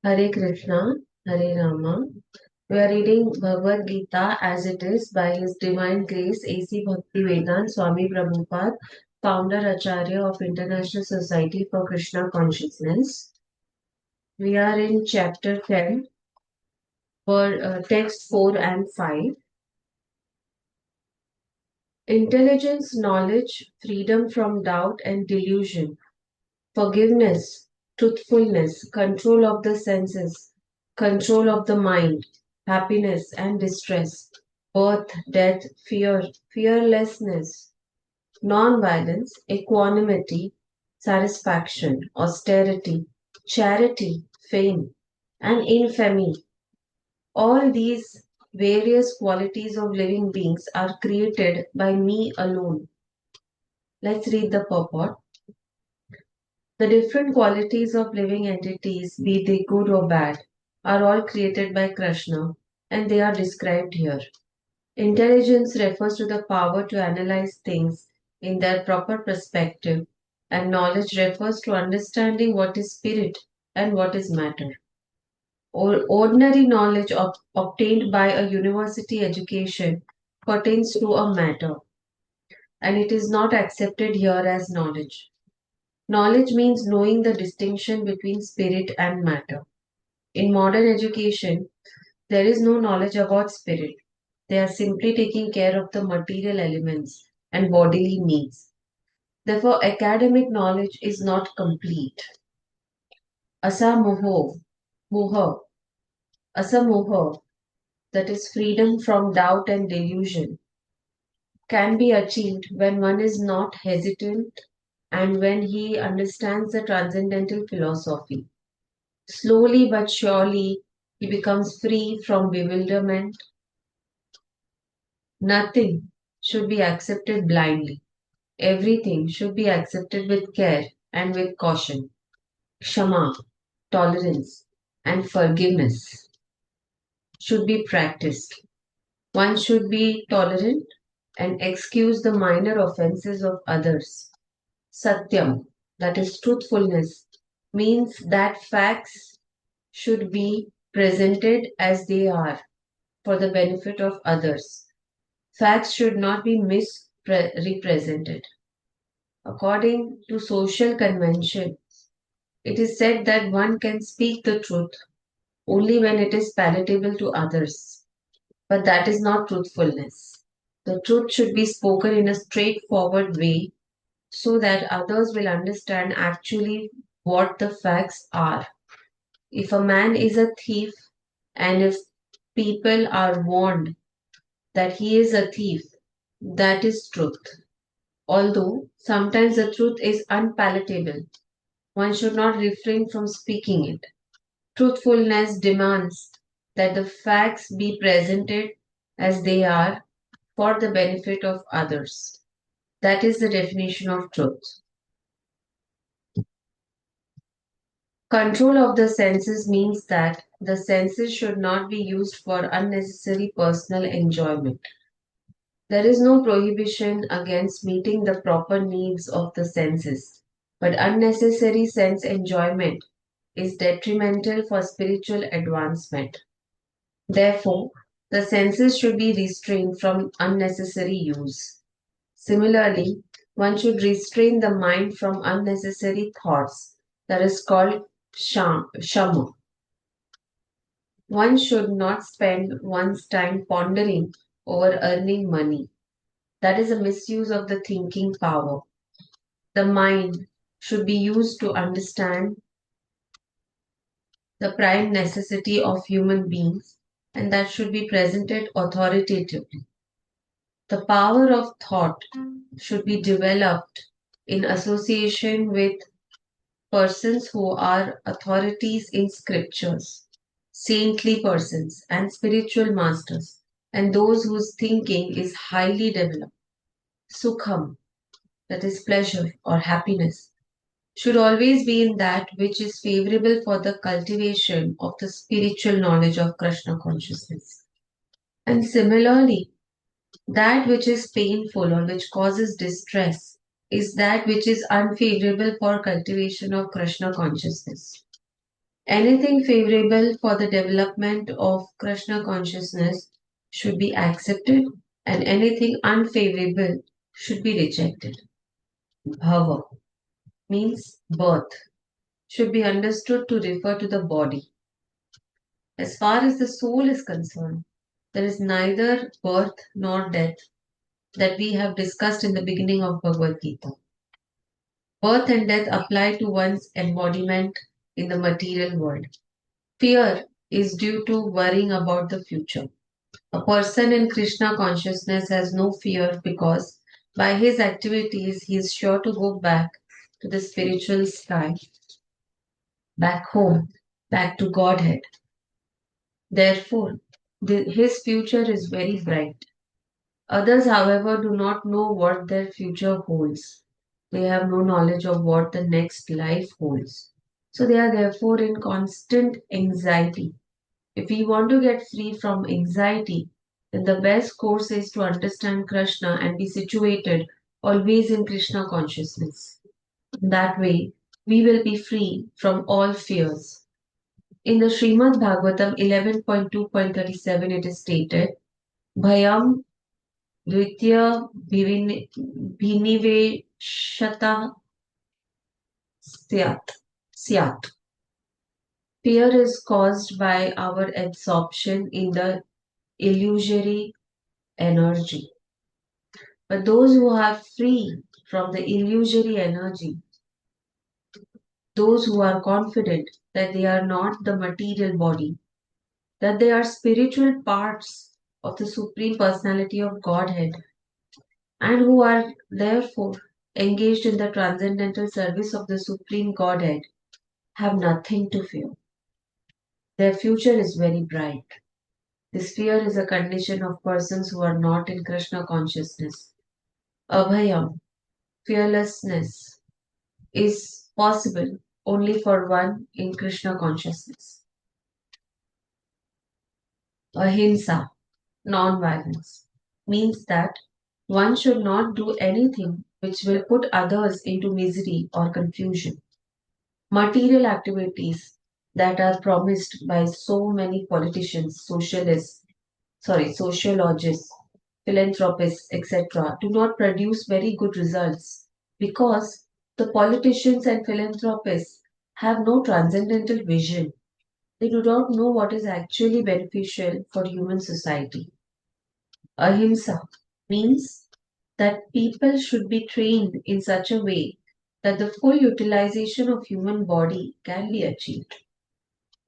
Hare Krishna, Hare Rama. We are reading Bhagwat Geeta as it is by His Divine Grace A.C. Bhaktivedanta Swami Prabhupada, founder Acharya of International Society for Krishna Consciousness. We are in chapter 10 for text 4 and 5. Intelligence, knowledge, freedom from doubt and delusion, forgiveness, truthfulness, control of the senses, control of the mind, happiness and distress, birth, death, fear, fearlessness, non-violence, equanimity, satisfaction, austerity, charity, fame, and infamy. All these various qualities of living beings are created by me alone. Let's read the purport. The different qualities of living entities, be they good or bad, are all created by Krishna and they are described here. Intelligence refers to the power to analyze things in their proper perspective, and knowledge refers to understanding what is spirit and what is matter. Ordinary knowledge obtained by a university education pertains to a matter, and it is not accepted here as knowledge. Knowledge means knowing the distinction between spirit and matter. In modern education, there is no knowledge about spirit. They are simply taking care of the material elements and bodily needs. Therefore, academic knowledge is not complete. Asamoho, moha, asamoha, that is freedom from doubt and delusion, can be achieved when one is not hesitant and when he understands the transcendental philosophy. Slowly but surely, he becomes free from bewilderment. Nothing should be accepted blindly. Everything should be accepted with care and with caution. Kshama, tolerance, and forgiveness should be practiced. One should be tolerant and excuse the minor offenses of others. Satyam, that is truthfulness, means that facts should be presented as they are for the benefit of others. Facts should not be misrepresented. According to social convention, it is said that one can speak the truth only when it is palatable to others. But that is not truthfulness. The truth should be spoken in a straightforward way so that others will understand actually what the facts are. If a man is a thief and if people are warned that he is a thief, that is truth. Although sometimes the truth is unpalatable, one should not refrain from speaking it. Truthfulness demands that the facts be presented as they are for the benefit of others. That is the definition of truth. Control of the senses means that the senses should not be used for unnecessary personal enjoyment. There is no prohibition against meeting the proper needs of the senses, but unnecessary sense enjoyment is detrimental for spiritual advancement. Therefore, the senses should be restrained from unnecessary use. Similarly, one should restrain the mind from unnecessary thoughts. That is called shama. One should not spend one's time pondering over earning money. That is a misuse of the thinking power. The mind should be used to understand the prime necessity of human beings, and that should be presented authoritatively. The power of thought should be developed in association with persons who are authorities in scriptures, saintly persons, and spiritual masters, and those whose thinking is highly developed. Sukham, that is pleasure or happiness, should always be in that which is favorable for the cultivation of the spiritual knowledge of Krishna consciousness. And similarly, that which is painful or which causes distress is that which is unfavorable for cultivation of Krishna consciousness. Anything favorable for the development of Krishna consciousness should be accepted, and anything unfavorable should be rejected. Bhava means birth, should be understood to refer to the body. As far as the soul is concerned, there is neither birth nor death that we have discussed in the beginning of Bhagwat Geeta. Birth and death apply to one's embodiment in the material world. Fear is due to worrying about the future. A person in Krishna consciousness has no fear because by his activities he is sure to go back to the spiritual sky, back home, back to Godhead. Therefore, his future is very bright. Others, however, do not know what their future holds. They have no knowledge of what the next life holds. So they are therefore in constant anxiety. If we want to get free from anxiety, then the best course is to understand Krishna and be situated always in Krishna consciousness. That way, we will be free from all fears. In the Srimad Bhagavatam 11.2.37, it is stated, Bhayam Dvitya Bhiniveshata Syat. Syat. Fear is caused by our absorption in the illusory energy. But those who are free from the illusory energy, those who are confident that they are not the material body, that they are spiritual parts of the Supreme Personality of Godhead, and who are therefore engaged in the transcendental service of the Supreme Godhead, have nothing to fear. Their future is very bright. This fear is a condition of persons who are not in Krishna consciousness. Abhayam, fearlessness, is possible only for one in Krishna consciousness. Ahimsa, non-violence, means that one should not do anything which will put others into misery or confusion. Material activities that are promised by so many politicians, sociologists, philanthropists, etc., do not produce very good results because the politicians and philanthropists have no transcendental vision. They do not know what is actually beneficial for human society. Ahimsa means that people should be trained in such a way that the full utilization of human body can be achieved.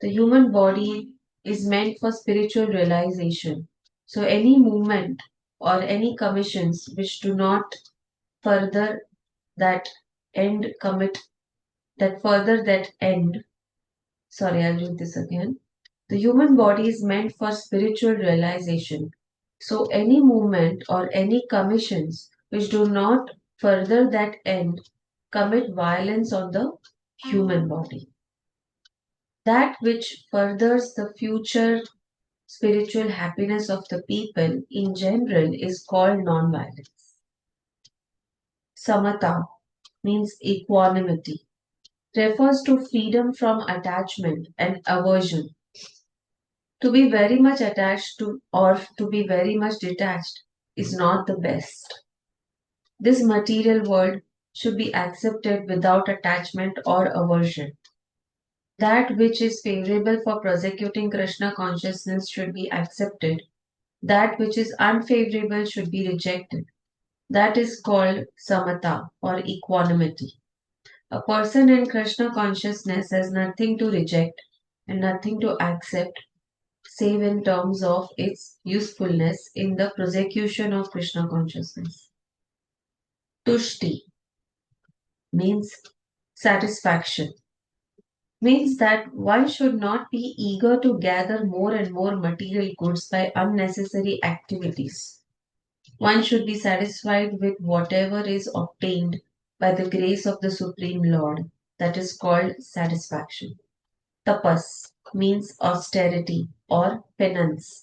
The human body is meant for spiritual realization. So any movement or any commissions which do not further that end, sorry, I'll read this again. The human body is meant for spiritual realization. So any movement or any commissions which do not further that end commit violence on the human body. That which furthers the future spiritual happiness of the people in general is called non-violence. Samatha means equanimity, refers to freedom from attachment and aversion. To be very much attached to or to be very much detached is not the best. This material world should be accepted without attachment or aversion. That which is favorable for prosecuting Krishna consciousness should be accepted. That which is unfavorable should be rejected. That is called samatha or equanimity. A person in Krishna consciousness has nothing to reject and nothing to accept save in terms of its usefulness in the prosecution of Krishna consciousness. Tushti means satisfaction, means that one should not be eager to gather more and more material goods by unnecessary activities. One should be satisfied with whatever is obtained by the grace of the Supreme Lord. That is called satisfaction. Tapas means austerity or penance.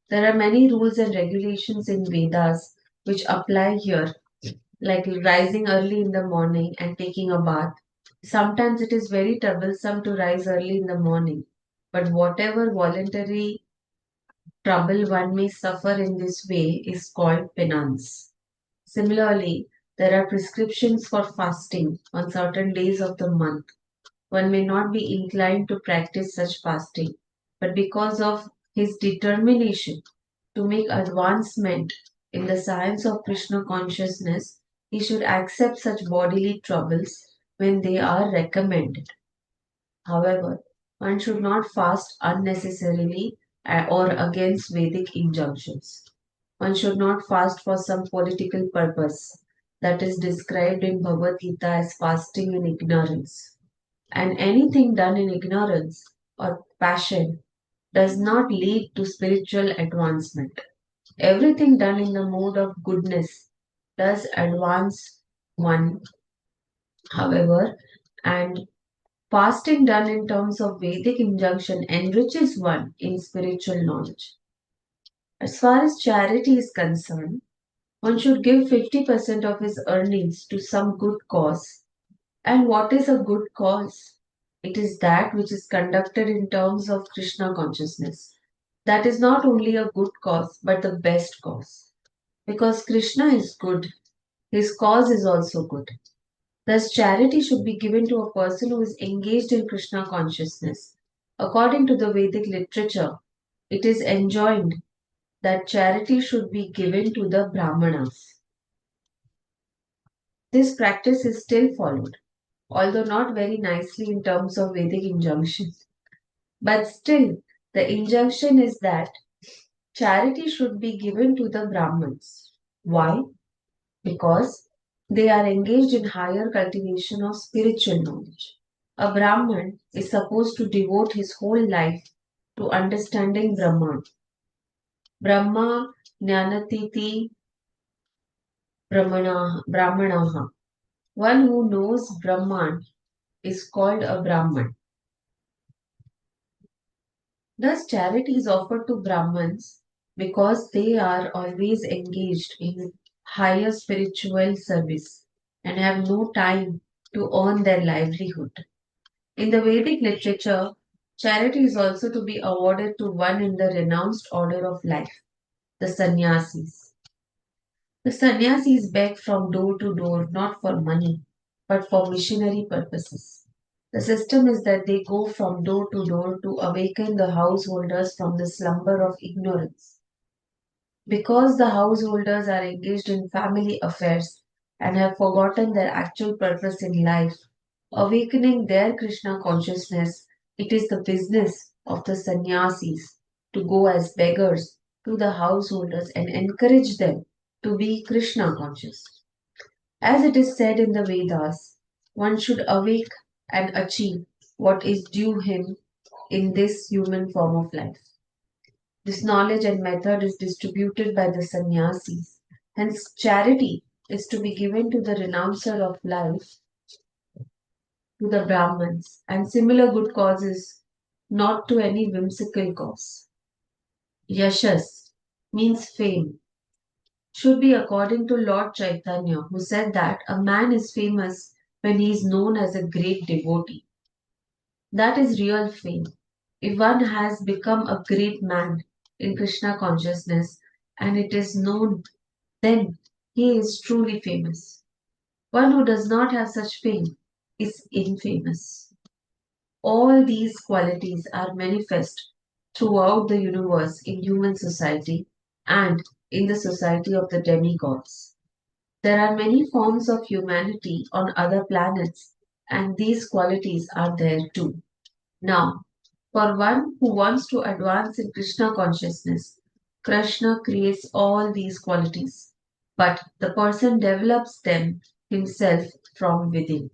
There are many rules and regulations in Vedas which apply here, like rising early in the morning and taking a bath, Sometimes it is very troublesome to rise early in the morning, but whatever voluntary trouble one may suffer in this way is called penance. Similarly, there are prescriptions for fasting on certain days of the month. One may not be inclined to practice such fasting, but because of his determination to make advancement in the science of Krishna consciousness, he should accept such bodily troubles when they are recommended. However, one should not fast unnecessarily or against Vedic injunctions. One should not fast for some political purpose that is described in Bhagwat Geeta as fasting in ignorance. And anything done in ignorance or passion does not lead to spiritual advancement. Everything done in the mode of goodness does advance one, however, and fasting done in terms of Vedic injunction enriches one in spiritual knowledge. As far as charity is concerned, one should give 50% of his earnings to some good cause. And what is a good cause? It is that which is conducted in terms of Krishna consciousness. That is not only a good cause, but the best cause. Because Krishna is good, his cause is also good. Thus, charity should be given to a person who is engaged in Krishna consciousness. According to the Vedic literature, it is enjoined that charity should be given to the Brahmanas. This practice is still followed, although not very nicely in terms of Vedic injunctions. But still, the injunction is that charity should be given to the Brahmins. Why? Because they are engaged in higher cultivation of spiritual knowledge. A Brahman is supposed to devote his whole life to understanding Brahman. Brahma Jnanatiti Brahmanaha. One who knows Brahman is called a Brahman. Thus, charity is offered to Brahmins because they are always engaged in higher spiritual service and have no time to earn their livelihood. In the Vedic literature, charity is also to be awarded to one in the renounced order of life, the sannyasis. The sannyasis beg from door to door not for money, but for missionary purposes. The system is that they go from door to door to awaken the householders from the slumber of ignorance. Because the householders are engaged in family affairs and have forgotten their actual purpose in life, awakening their Krishna consciousness, it is the business of the sannyasis to go as beggars to the householders and encourage them to be Krishna conscious. As it is said in the Vedas, one should awake and achieve what is due him in this human form of life. This knowledge and method is distributed by the sannyasis. Hence, charity is to be given to the renouncer of life, to the Brahmins, and similar good causes, not to any whimsical cause. Yashas means fame, should be according to Lord Chaitanya, who said that a man is famous when he is known as a great devotee. That is real fame. If one has become a great man in Krishna consciousness and it is known, then he is truly famous. One who does not have such fame is infamous. All these qualities are manifest throughout the universe in human society and in the society of the demigods. There are many forms of humanity on other planets, and these qualities are there too. Now, for one who wants to advance in Krishna consciousness, Krishna creates all these qualities, but the person develops them himself from within.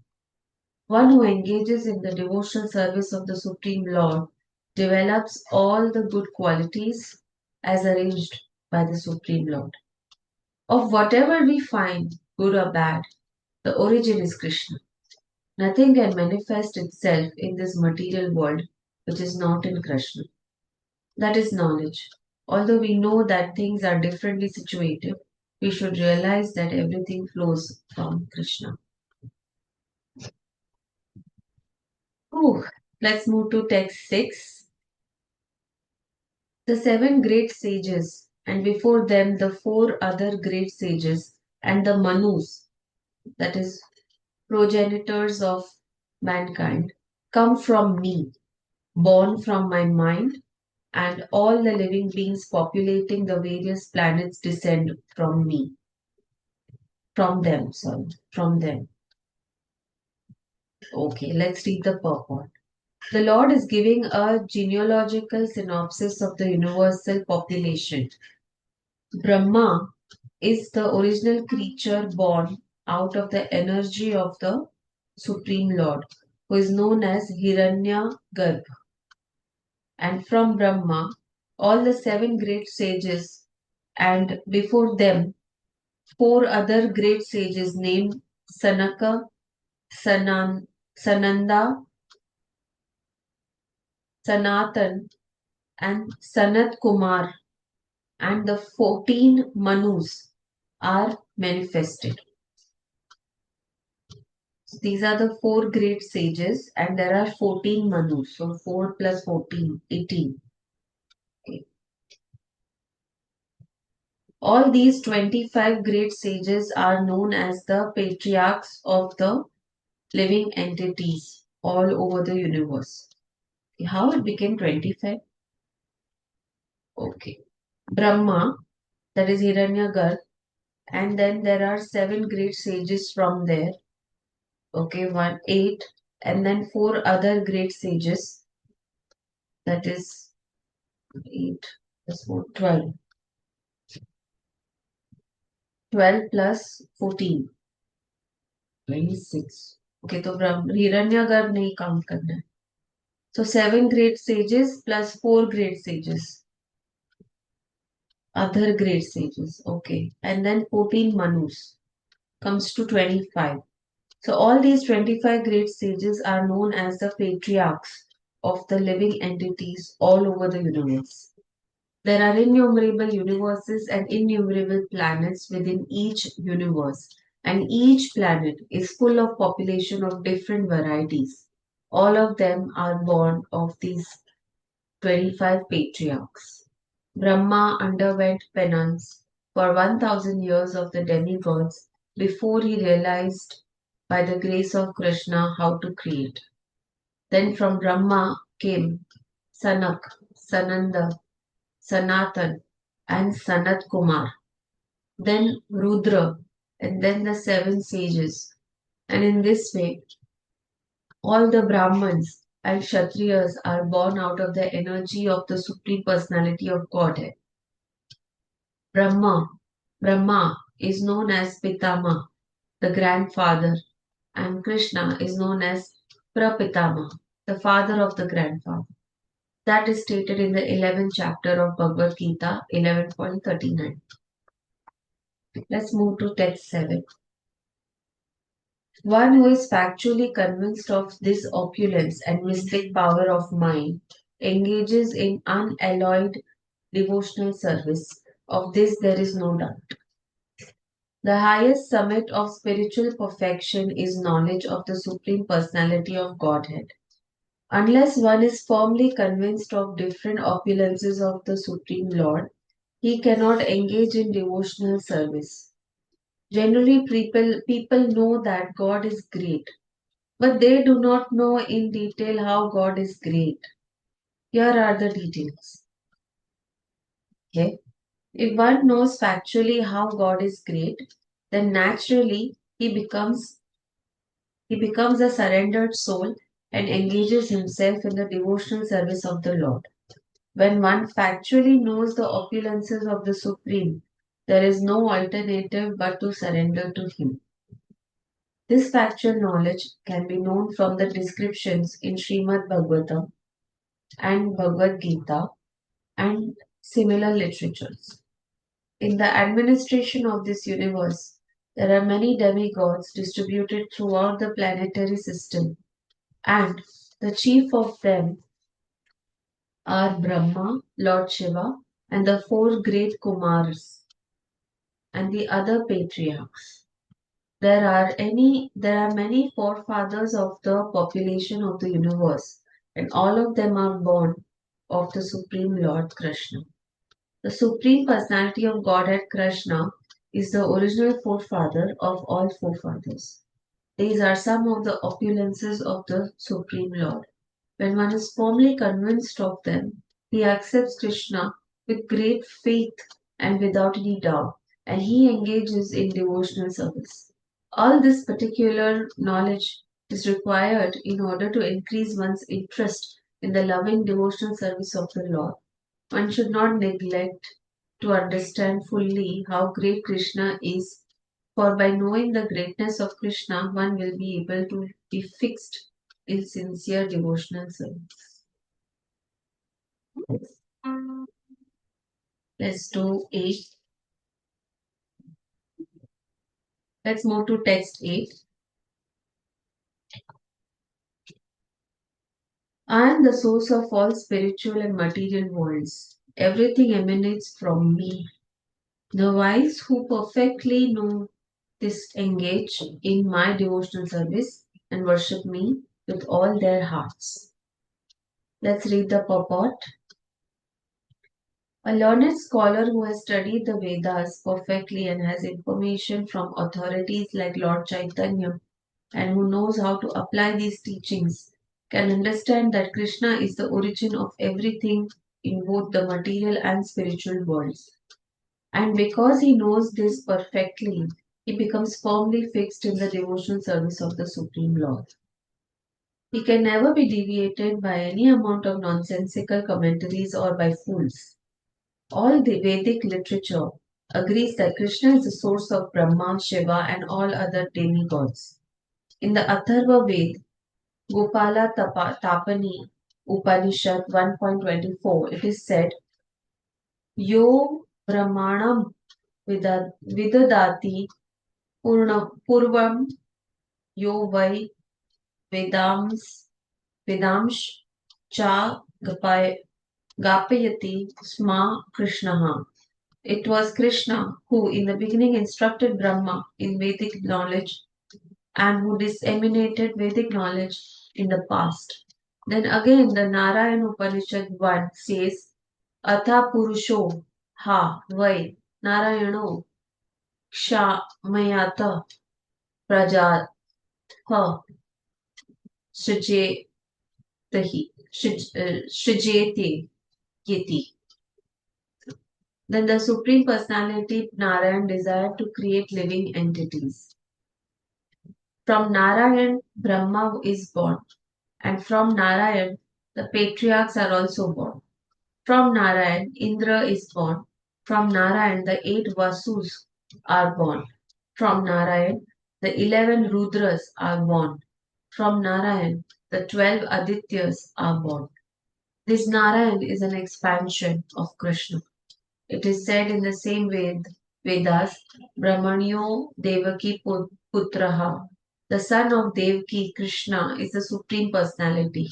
One who engages in the devotional service of the Supreme Lord develops all the good qualities as arranged by the Supreme Lord. Of whatever we find, good or bad, the origin is Krishna. Nothing can manifest itself in this material world which is not in Krishna. That is knowledge. Although we know that things are differently situated, we should realize that everything flows from Krishna. Let's move to text 6. The seven great sages, and before them the four other great sages, and the Manus, that is, progenitors of mankind, come from me, born from my mind, and all the living beings populating the various planets descend from me. From them. Okay, let's read the purport. The Lord is giving a genealogical synopsis of the universal population. Brahma is the original creature born out of the energy of the Supreme Lord, who is known as Hiranyagarbha. And from Brahma, all the seven great sages, and before them, four other great sages named Sanaka, Sananda, Sanatan, and Sanat Kumar, and the 14 Manus are manifested. So these are the four great sages, and there are 14 Manus. So 4 plus 14, 18. Okay. All these 25 great sages are known as the patriarchs of the living entities all over the universe. Okay, how it became 25? Okay. Brahma, that is Hiranyagarbha, and then there are seven great sages from there. Okay, 1, 8, and then four other great sages, that is 8 plus 4, 12. 12 plus 14, 26. Okay, तो हिरण्यगर्भ नहीं count करना है. So 7 great sages plus 4 great sages. Other great sages. Okay. And then 14 Manus comes to 25. So all these 25 great sages are known as the patriarchs of the living entities all over the universe. There are innumerable universes and innumerable planets within each universe, and each planet is full of population of different varieties. All of them are born of these 25 patriarchs. Brahma underwent penance for 1000 years of the demigods before he realized by the grace of Krishna how to create. Then from Brahma came Sanak, Sananda, Sanatan, and Sanat Kumar. Then Rudra, and then the seven sages. And in this way, all the Brahmins and Kshatriyas are born out of the energy of the Supreme Personality of Godhead. Brahma, Brahma is known as Pitama, the grandfather, and Krishna is known as Prapitama, the father of the grandfather. That is stated in the 11th chapter of Bhagwat Geeta, 11.39. Let's move to text 7. One who is factually convinced of this opulence and mystic power of mind engages in unalloyed devotional service. Of this there is no doubt. The highest summit of spiritual perfection is knowledge of the Supreme Personality of Godhead. Unless one is firmly convinced of different opulences of the Supreme Lord, he cannot engage in devotional service. Generally, people know that God is great, but they do not know in detail how God is great. Here are the details. Okay. If one knows factually how God is great, then naturally he becomes a surrendered soul and engages himself in the devotional service of the Lord. When one factually knows the opulences of the Supreme, there is no alternative but to surrender to Him. This factual knowledge can be known from the descriptions in Srimad Bhagavatam and Bhagwat Geeta and similar literatures. In the administration of this universe, there are many demigods distributed throughout the planetary system, and the chief of them are Brahma, Lord Shiva, and the four great Kumars and the other patriarchs. There are many forefathers of the population of the universe, and all of them are born of the Supreme Lord Krishna. The Supreme Personality of Godhead Krishna is the original forefather of all forefathers. These are some of the opulences of the Supreme Lord. When one is firmly convinced of them, he accepts Krishna with great faith and without any doubt, and he engages in devotional service. All this particular knowledge is required in order to increase one's interest in the loving devotional service of the Lord. One should not neglect to understand fully how great Krishna is, for by knowing the greatness of Krishna, one will be able to be fixed in sincere devotional service. Let's do 8. Let's move to text 8. I am the source of all spiritual and material worlds. Everything emanates from me. The wise who perfectly know this engage in my devotional service and worship me with all their hearts. Let's read the purport. A learned scholar who has studied the Vedas perfectly and has information from authorities like Lord Chaitanya and who knows how to apply these teachings can understand that Krishna is the origin of everything in both the material and spiritual worlds. And because he knows this perfectly, he becomes firmly fixed in the devotional service of the Supreme Lord. He can never be deviated by any amount of nonsensical commentaries or by fools. All the Vedic literature agrees that Krishna is the source of Brahma, Shiva, and all other demigods. In the Atharva Ved, Gopala Tapani Upanishad 1.24, it is said, Yo Brahmanam Vidadati Purvam Yo Vai Vedamsh Cha Gapayati Sma Krishnaha. It was Krishna who in the beginning instructed Brahma in Vedic knowledge and who disseminated Vedic knowledge in the past. Then again the Narayan Upanishad 1 says, Atha Purusho Ha Vai Narayano Kshamayata Prajatha Srijetahi Srijete Yeti. Then the Supreme Personality Narayan desired to create living entities. From Narayan, Brahma is born, and from Narayan, the patriarchs are also born. From Narayan, Indra is born. From Narayan, the 8 Vasus are born. From Narayan, the 11 Rudras are born. From Narayan, the 12 Adityas are born. This Narayan is an expansion of Krishna. It is said in the same Vedas, Brahmanyo Devaki Putraha. The son of Devaki, Krishna, is the Supreme Personality.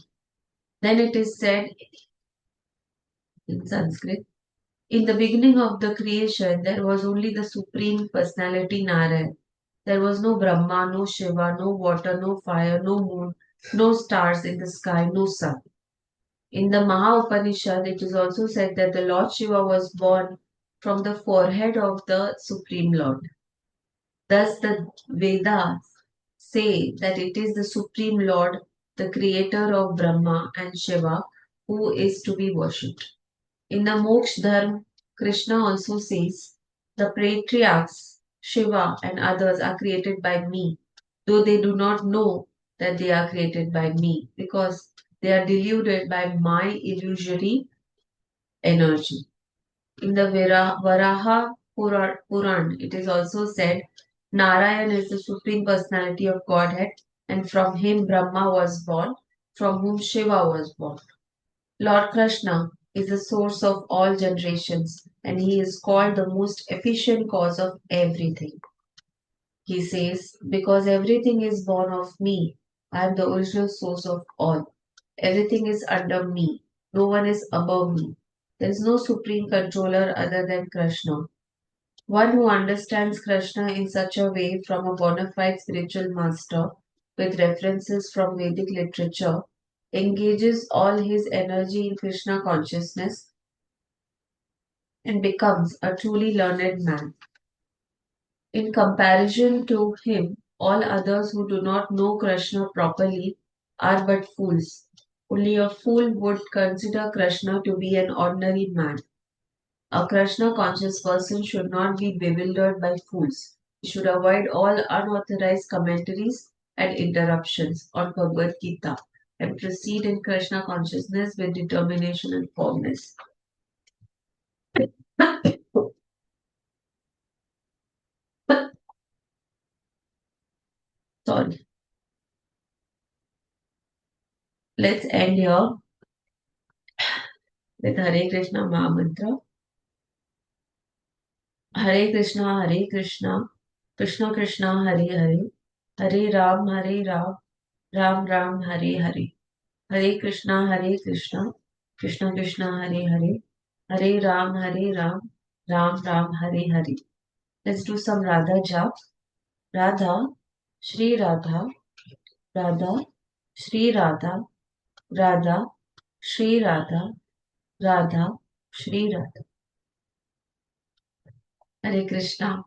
Then it is said in Sanskrit, in the beginning of the creation, there was only the Supreme Personality Narayan. There was no Brahma, no Shiva, no water, no fire, no moon, no stars in the sky, no sun. In the Maha Upanishad, it is also said that the Lord Shiva was born from the forehead of the Supreme Lord. Thus, the Vedas say that it is the Supreme Lord, the creator of Brahma and Shiva, who is to be worshipped. In the Moksha Dharma, Krishna also says, the patriarchs, Shiva and others are created by me, though they do not know that they are created by me, because they are deluded by my illusory energy. In the Varaha Puran, it is also said, Narayan is the Supreme Personality of Godhead, and from him Brahma was born, from whom Shiva was born. Lord Krishna is the source of all generations, and he is called the most efficient cause of everything. He says, because everything is born of me, I am the original source of all. Everything is under me. No one is above me. There is no supreme controller other than Krishna. One who understands Krishna in such a way from a bona fide spiritual master with references from Vedic literature engages all his energy in Krishna consciousness, and becomes a truly learned man. In comparison to him, all others who do not know Krishna properly are but fools. Only a fool would consider Krishna to be an ordinary man. A Krishna conscious person should not be bewildered by fools. He should avoid all unauthorized commentaries and interruptions on Bhagwat Geeta and proceed in Krishna consciousness with determination and firmness. Sorry. Let's end here with Hare Krishna Maha Mantra. Hare Krishna, Krishna Krishna, Hare Hare, Hare Ram, Ram Ram, Hare Hare. Hare Krishna, Krishna Krishna, Hare Hare, Hare Ram, Ram Ram, Hare Hare. Let's do some Radha jap. Radha, Shri Radha, Radha, Shri Radha, Radha, Shri Radha, Radha, Shri Radha. Hare Krishna.